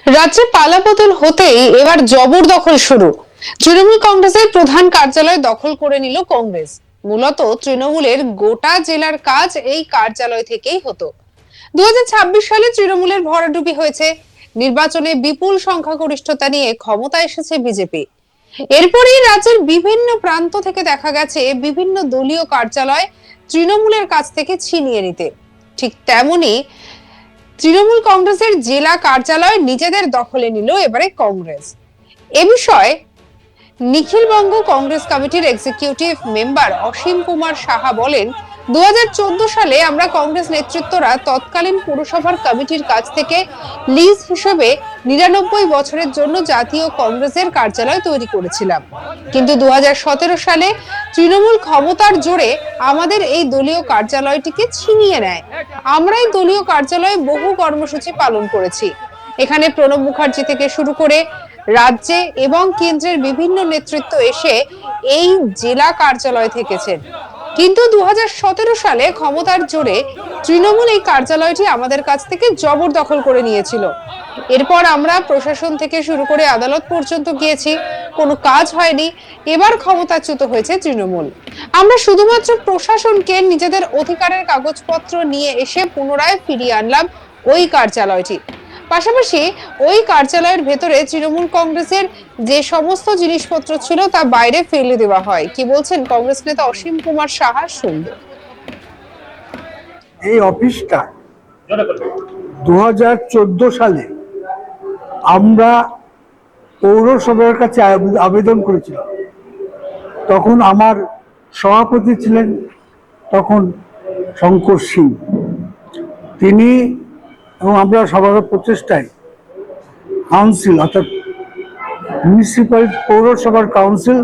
রাজ্যে পালাবদল হতেই এবার জবরদখল শুরু। তৃণমূল কংগ্রেসের প্রধান কার্যালয় দখল করে নিল কংগ্রেস। মূলত তৃণমূলের গোটা জেলার কাজ এই কার্যালয় থেকেই হতো। 2026 সালে তৃণমূলের ভরাডুবি হয়েছে। নির্বাচনে বিপুল সংখ্যাগরিষ্ঠতা নিয়ে ক্ষমতা এসেছে বিজেপি। এরপরই রাজ্যের বিভিন্ন প্রান্ত থেকে দেখা গেছে বিভিন্ন দলীয় কার্যালয় তৃণমূলের কাছ থেকে ছিনিয়ে নিতে। ঠিক তেমনি তৃণমূল কংগ্রেসের জেলা কার্যালয় নিজেদের দখলে নিল এবারে কংগ্রেস। এ বিষয়ে নিখিলবঙ্গ কংগ্রেস কমিটির এক্সিকিউটিভ মেম্বার অসীম কুমার সাহা বলেন, 2014 সালে আমরা কংগ্রেস নেতৃত্বরা তৎকালীন পুরসভার কমিটির কাছ থেকে লিজ হিসেবে 99 বছরের জন্য জাতীয় কংগ্রেসের কার্যালয় তৈরি করেছিলাম। কিন্তু 2017 সালে তৃণমূল ক্ষমতার জোরে আমাদের এই দলীয় কার্যালয়টিকে ছিনিয়ে নেয়। আমরা এই দলীয় কার্যালয়ে বহু কর্মসূচি পালন করেছি। এখানে প্রণব মুখার্জি থেকে শুরু করে রাজ্যে এবং কেন্দ্রের বিভিন্ন নেতৃত্ব এসে এই জেলা কার্যালয় থেকেছেন। কিন্তু 2017 সালে ক্ষমতার জোরে তৃণমূল এই কার্যালয়টি আমাদের কাছ থেকে জবরদখল করে নিয়েছিল। এরপর আমরা প্রশাসন থেকে শুরু করে আদালত পর্যন্ত গিয়েছি, কোনো কাজ হয়নি। এবার ক্ষমতাচ্যুত হয়েছে তৃণমূল। আমরা শুধুমাত্র প্রশাসনকে নিজেদের অধিকারের কাগজপত্র নিয়ে এসে পুনরায় ফিরিয়ে আনলাম ওই কার্যালয়টি। পাশাপাশি ওই কার্যালয়ের ভেতরে তৃণমূল কংগ্রেসের যে সমস্ত জিনিসপত্র ছিল তা বাইরে ফেলে দেওয়া হয়। কি বলছেন কংগ্রেস নেতা অসীম কুমার সাহা, শুনবো। এই অফিসটা 2014 সালে আমরা পৌরসভার কাছে আবেদন করেছিলাম। তখন আমার সভাপতি ছিলেন তখন শঙ্কর সিং। তিনি এবং আমরা সবার প্রচেষ্টায় কাউন্সিল অর্থাৎ মিউনিসিপ্যাল পৌরসভার কাউন্সিল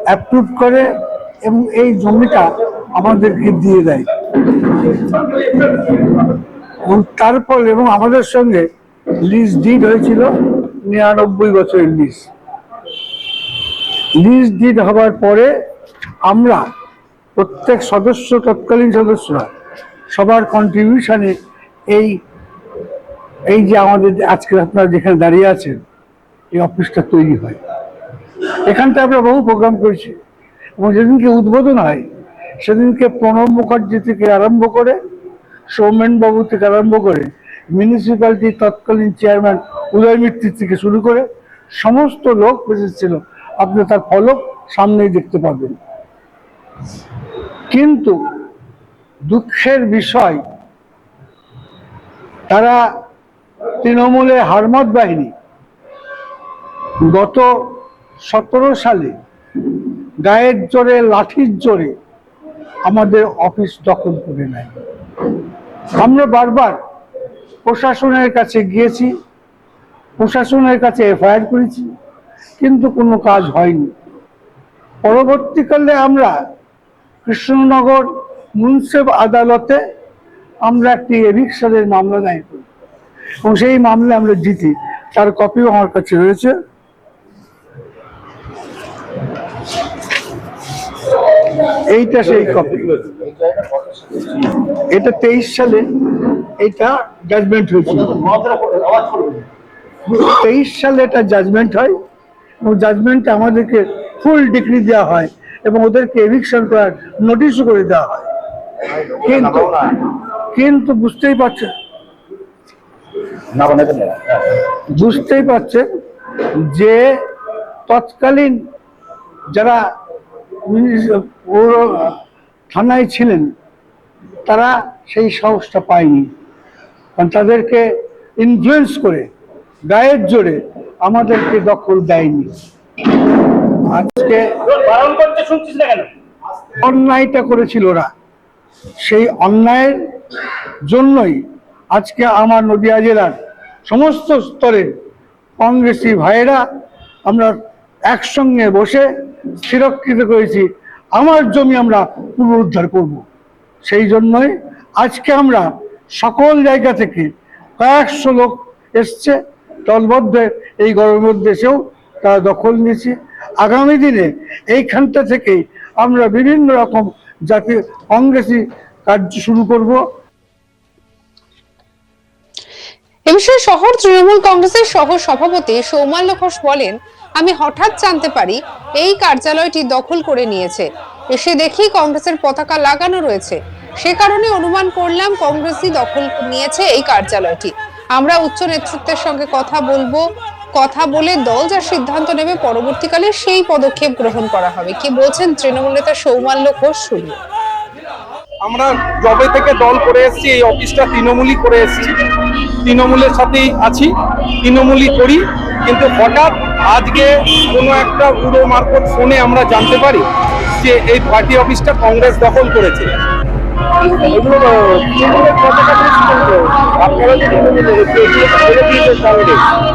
অ্যাপ্রুভ করে এবং এই জমিটা আমাদেরকে দিয়ে দেয়। এবং তারপর এবং আমাদের সঙ্গে লিজ ডিড হয়েছিল 99 বছরের লিজ ডিড হওয়ার পরে আমরা প্রত্যেক সদস্য, তৎকালীন সদস্যরা সবার কন্ট্রিবিউশনে এই যে আমাদের আজকে আপনারা যেখানে দাঁড়িয়ে আছেন এই অফিসটা তৈরি হয়। এখানটা আমরা বহু প্রোগ্রাম করেছি এবং যেদিনকে উদ্বোধন হয় সেদিনকে প্রণব মুখার্জি থেকে আরম্ভ করে সৌমেন বাবু থেকে আরম্ভ করে মিউনিসিপ্যালিটির তৎকালীন চেয়ারম্যান উদয় মিত্র থেকে শুরু করে সমস্ত লোক এসেছিল। আপনি তার ফলক সামনেই দেখতে পাবেন। কিন্তু দুঃখের বিষয়, তারা তৃণমূলের হারমত বাহিনী গত 17 সালে গায়ের জোরে, লাঠির জোরে আমাদের অফিস দখল করে নেয়। আমরা বারবার প্রশাসনের কাছে গিয়েছি, প্রশাসনের কাছে এফআইআর করেছি, কিন্তু কোনো কাজ হয়নি। পরবর্তীকালে আমরা কৃষ্ণনগর মুন্সিপ আদালতে আমরা একটি এভিকশনের মামলা দায়ের করি এবং সেই মামলায় আমরা জিতি। তার কপিও আমার কাছে রয়েছে। এইটা সেই কপি। এটা 23 সালে এটা জাজমেন্ট হয়েছিল। 23 সালে এটা জাজমেন্ট হয় এবং জাজমেন্টে আমাদেরকে ফুল ডিগ্রি দেওয়া হয় এবং ওদেরকে এভিকশন করার নোটিশও করে দেওয়া হয়। কিন্তু বুঝতেই পারছেন যে তৎকালীন যারা পৌর থানায় ছিলেন তারা সেই সাহসটা পায়নি, কারণ তাদেরকে ইনফ্লুয়েন্স করে গায়ের জোরে আমাদেরকে দখল দেয়নি। আজকে অন্যায়টা করেছিল ওরা, সেই অন্যায়ের জন্যই আজকে আমার নদিয়া জেলার সমস্ত স্তরের কংগ্রেসি ভাইয়েরা আমরা একসঙ্গে বসে স্থিরকৃত করেছি আমার জমি আমরা পুনরুদ্ধার করব। সেই জন্যই আজকে আমরা সকল জায়গা থেকে কয়েকশো লোক এসছে দলবদ্ধ, এই গরমের দেশেও তারা দখল নিয়েছে। আগামী দিনে এইখানটা থেকেই আমরা বিভিন্ন রকম জাতীয় কংগ্রেসি কার্য শুরু করব। বিষয়ে শহর তৃণমূল কংগ্রেসের সহ সভাপতি সৌমাল্য ঘোষ বলেন, আমি হঠাৎ জানতে পারি এই কার্যালয়টি দখল করে নিয়েছে। এসে দেখি কংগ্রেসের পতাকা লাগানো রয়েছে। সে কারণে অনুমান করলাম কংগ্রেসই দখল নিয়েছে এই কার্যালয়টি। আমরা উচ্চ নেতৃত্বের সঙ্গে কথা বলে দল যা সিদ্ধান্ত নেবে পরবর্তীকালে সেই পদক্ষেপ গ্রহণ করা হবে। কি বলছেন তৃণমূল নেতা সৌমাল্য ঘোষ? শুনি। আমরা জবে থেকে দল করে এসেছি, এই অফিসটা তৃণমূলই করে এসেছি, তৃণমূলের সাথেই আছি, তৃণমূলই করি। কিন্তু হঠাৎ আজকে কোনো একটা উড়ো মারফত ফোনে আমরা জানতে পারি যে এই পার্টি অফিসটা কংগ্রেস দখল করেছে।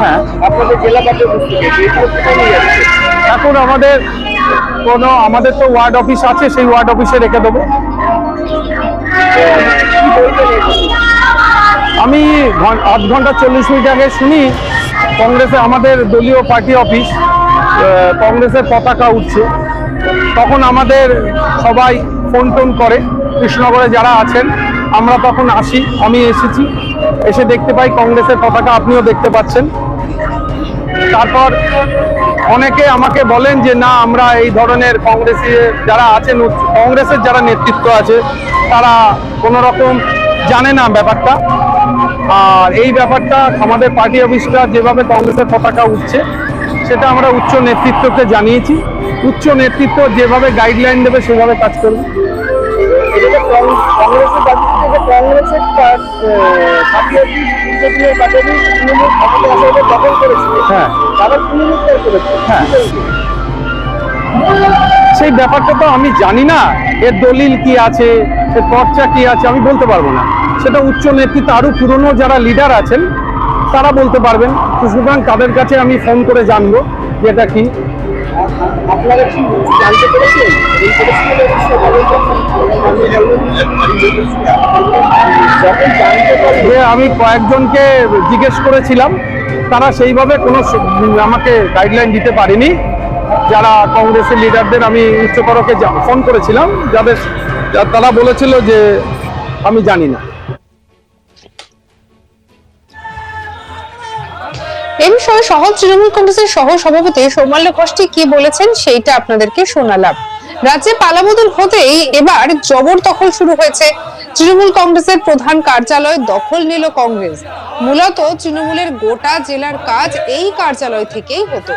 হ্যাঁ, আপনাদের জেলা এখন আমাদের তো ওয়ার্ড অফিস আছে, সেই ওয়ার্ড অফিসে রেখে দেবো। আমি আধ ঘন্টা 40 মিনিট আগে শুনি কংগ্রেসে আমাদের দলীয় পার্টি অফিস কংগ্রেসের পতাকা উঠছে। তখন আমাদের সবাই ফোন টোন করে, কৃষ্ণনগরে যারা আছেন, আমরা তখন আসি, আমি এসেছি, এসে দেখতে পাই কংগ্রেসের পতাকা, আপনিও দেখতে পাচ্ছেন। তারপর অনেকে আমাকে বলেন যে না, আমরা এই ধরনের যারা আছেন, কংগ্রেসের যারা নেতৃত্ব আছে তারা কোনো রকম জানে না ব্যাপারটা। আর এই ব্যাপারটা আমাদের পার্টি অফিসটা যেভাবে কংগ্রেসের পতাকা উঠছে সেটা আমরা উচ্চ নেতৃত্বকে জানিয়েছি। উচ্চ নেতৃত্ব যেভাবে গাইডলাইন দেবে সেভাবে কাজ করবে। সেই ব্যাপারটা তো আমি জানি না, এর দলিল কি আছে, এর পর্চা কি আছে, আমি বলতে পারবো না। সেটা উচ্চ নেতৃত্ব, আরো পুরনো যারা লিডার আছেন তারা বলতে পারবেন। সুতরাং তাদের কাছে আমি ফোন করে জানবো যেটা কি। আপনারা কি জানতে পেরেছেন? আমি কয়েকজনকে জিজ্ঞেস করেছিলাম, তারা সেইভাবে কোনো আমাকে গাইডলাইন দিতে পারেনি। যারা কংগ্রেসের লিডারদের আমি উচ্চতরকে ফোন করেছিলাম, তারা বলেছিল যে আমি জানি না। এ বিষয়ে শহর তৃণমূল কংগ্রেসের সহ সভাপতি সৌমাল্য ঘোষ কি বলেছেন সেইটা আপনাদেরকে শোনালাম। রাজ্যে পালাবদল হতেই এবার জবরদখল শুরু হয়েছে। তৃণমূল কংগ্রেসের প্রধান কার্যালয় দখল নিল কংগ্রেস। মূলত তৃণমূলের গোটা জেলার কাজ এই কার্যালয় থেকেই হতো।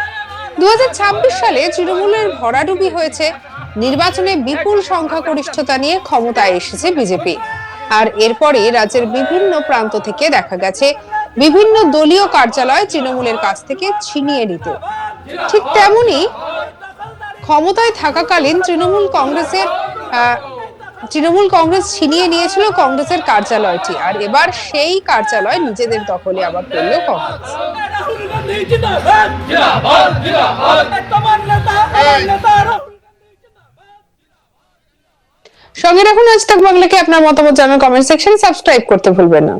2026 সালে তৃণমূলের ভরাডুবি হয়েছে। নির্বাচনে বিপুল সংখ্যাগরিষ্ঠতা নিয়ে ক্ষমতায় এসেছে বিজেপি। আর এরপরে রাজ্যের বিভিন্ন প্রান্ত থেকে দেখা গেছে বিভিন্ন দলীয় কার্যালয় তৃণমূলের কাছ থেকে ছিনিয়ে নিত। ঠিক তেমনি ক্ষমতায় থাকাকালীন তৃণমূল কংগ্রেস ছিনিয়ে নিয়েছিল কংগ্রেসের কার্যালয়টি। আর এবার সেই কার্যালয় নিজেদের দখলে আবার করল কংগ্রেস। সঙ্গে রাখুন আজ তাক বাংলাকে। আপনার মতামত জানান কমেন্ট সেকশনে, সাবস্ক্রাইব করতে ভুলবেন না।